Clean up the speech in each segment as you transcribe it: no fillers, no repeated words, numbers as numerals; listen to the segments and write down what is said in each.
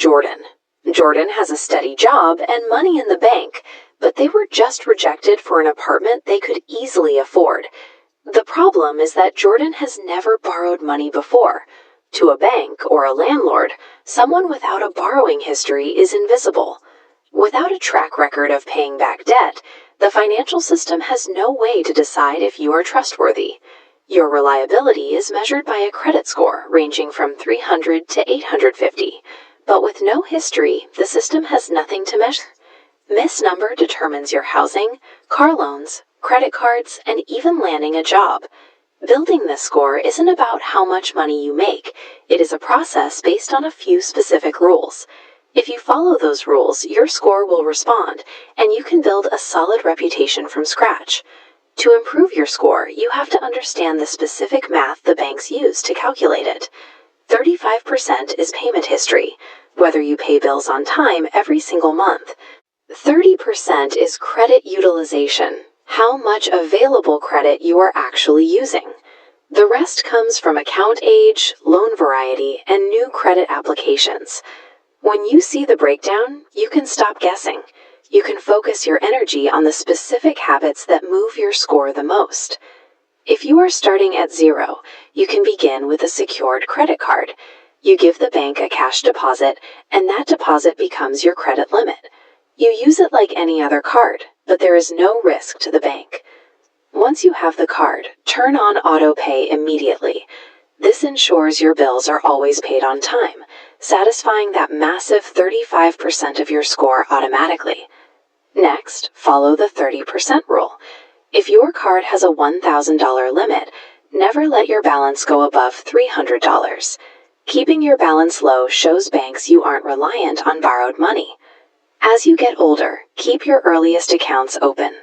Jordan. Jordan has a steady job and money in the bank, but they were just rejected for an apartment they could easily afford. The problem is that Jordan has never borrowed money before. To a bank or a landlord, someone without a borrowing history is invisible. Without a track record of paying back debt, the financial system has no way to decide if you are trustworthy. Your reliability is measured by a credit score ranging from 300 to 850, but with no history, the system has nothing to measure. This number determines your housing, car loans, credit cards, and even landing a job. Building this score isn't about how much money you make. It is a process based on a few specific rules. If you follow those rules, your score will respond, and you can build a solid reputation from scratch. To improve your score, you have to understand the specific math the banks use to calculate it. 35% is payment history, whether you pay bills on time every single month. 30% is credit utilization, how much available credit you are actually using. The rest comes from account age, loan variety, and new credit applications. When you see the breakdown, you can stop guessing. You can focus your energy on the specific habits that move your score the most. If you are starting at zero, you can begin with a secured credit card. You give the bank a cash deposit, and that deposit becomes your credit limit. You use it like any other card, but there is no risk to the bank. Once you have the card, turn on auto pay immediately. This ensures your bills are always paid on time, satisfying that massive 35% of your score automatically. Next, follow the 30% rule. If your card has a $1,000 limit, never let your balance go above $300. Keeping your balance low shows banks you aren't reliant on borrowed money. As you get older, keep your earliest accounts open.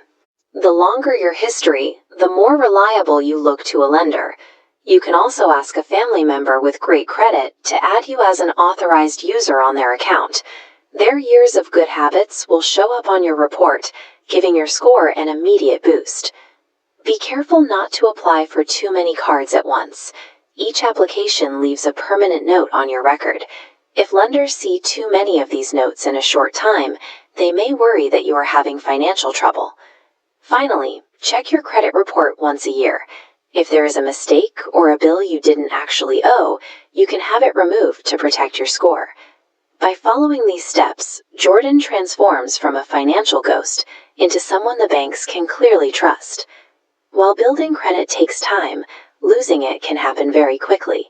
The longer your history, the more reliable you look to a lender. You can also ask a family member with great credit to add you as an authorized user on their account. Their years of good habits will show up on your report, giving your score an immediate boost. Be careful not to apply for too many cards at once. Each application leaves a permanent note on your record. If lenders see too many of these notes in a short time, they may worry that you are having financial trouble. Finally, check your credit report once a year. If there is a mistake or a bill you didn't actually owe, you can have it removed to protect your score. By following these steps, Jordan transforms from a financial ghost into someone the banks can clearly trust. While building credit takes time, losing it can happen very quickly.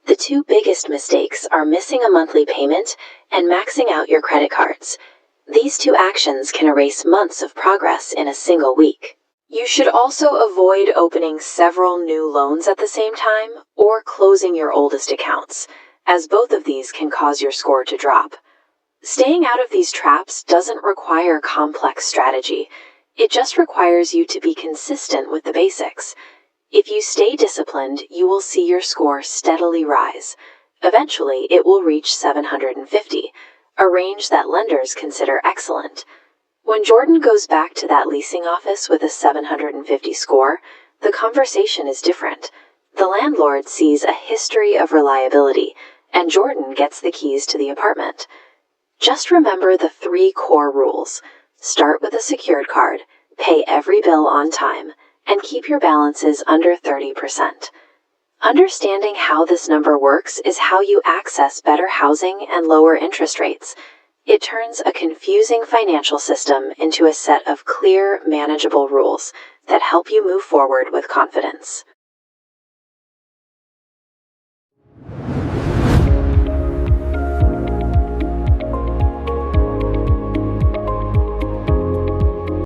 The two biggest mistakes are missing a monthly payment and maxing out your credit cards. These two actions can erase months of progress in a single week. You should also avoid opening several new loans at the same time or closing your oldest accounts, as both of these can cause your score to drop. Staying out of these traps doesn't require complex strategy. It just requires you to be consistent with the basics. If you stay disciplined, you will see your score steadily rise. Eventually, it will reach 750, a range that lenders consider excellent. When Jordan goes back to that leasing office with a 750 score, the conversation is different. The landlord sees a history of reliability, and Jordan gets the keys to the apartment. Just remember the 3 core rules. Start with a secured card, pay every bill on time, and keep your balances under 30%. Understanding how this number works is how you access better housing and lower interest rates. It turns a confusing financial system into a set of clear, manageable rules that help you move forward with confidence.